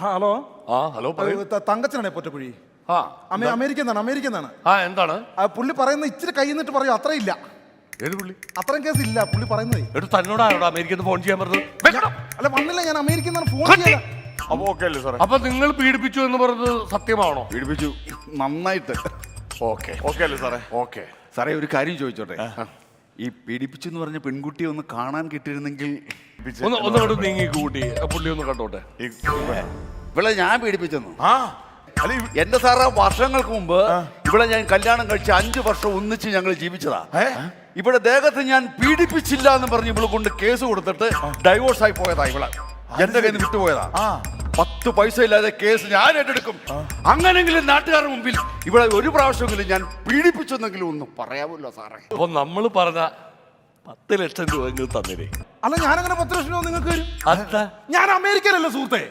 Hello. Hello പറയൂ. തങ്കച്ചനാണേ പൊറ്റക്കുഴി. അമേരിക്കന്നാണ്. എന്താണ് പുള്ളി പറയുന്നത്? ഇച്ചിരി കൈ നിന്നിട്ട് പറയൂ, അത്രയില്ല. ഏത് പുള്ളി? അത്രയും കേസ് ഇല്ല പുള്ളി പറയുന്നത്. തന്നോടാണോ അമേരിക്കന്ന് ഫോൺ ചെയ്യാൻ പറഞ്ഞത്? അല്ല വന്നില്ല, ഞാൻ അമേരിക്കന്നാണ് ഫോൺ ചെയ്യാൻ. അപ്പൊ നിങ്ങൾ പീഡിപ്പിച്ചു എന്ന് പറഞ്ഞത് സത്യമാണോ? പീഡിപ്പിച്ചു, നന്നായിട്ട്. ഓക്കെ അല്ലേ സാറേ? ഓക്കെ സാറേ, ഒരു കാര്യം ചോദിച്ചോട്ടെ. ഈ പീഡിപ്പിച്ചു എന്ന് പറഞ്ഞ പെൺകുട്ടിയെ ഒന്ന് കാണാൻ കിട്ടിയിരുന്നെങ്കിൽ. ഒന്നുകൊണ്ട് നീങ്ങി കൂട്ടി പുള്ളി ഒന്ന് കണ്ടോട്ടെ. ഇവിടെ ഞാൻ പീഡിപ്പിച്ചെന്നു? എന്റെ സാറേ, വർഷങ്ങൾക്ക് മുമ്പ് ഇവിടെ ഞാൻ കല്യാണം കഴിച്ച് 5 വർഷം ഒന്നിച്ച് ഞങ്ങൾ ജീവിച്ചതാ. ഇവിടെ ദേഹത്ത് ഞാൻ പീഡിപ്പിച്ചില്ല എന്ന് പറഞ്ഞ് ഇവിടെ കൊണ്ട് കേസ് കൊടുത്തിട്ട് ഡൈവോഴ്സ് ആയി പോയതാ. ഇവിടെ എന്റെ കയ്യിൽ നിന്ന് വിട്ടുപോയതാ. 10 പൈസ ഇല്ലാതെ കേസ് ഞാൻ ഏറ്റെടുക്കും. അങ്ങനെങ്കിലും നാട്ടുകാരുടെ മുമ്പിൽ ഇവിടെ ഒരു പ്രാവശ്യമെങ്കിലും ഞാൻ പീഡിപ്പിച്ചെന്നെങ്കിലും ഒന്ന് പറയാമല്ലോ സാറേ. അപ്പൊ നമ്മൾ പറഞ്ഞ 10 ലക്ഷം രൂപ തന്നില്ലേ? അല്ല, ഞാനങ്ങനെ 10 ലക്ഷം രൂപ നിങ്ങൾക്ക് വരും? അതാ ഞാൻ അമേരിക്കയിലല്ല സുഹൃത്തെ.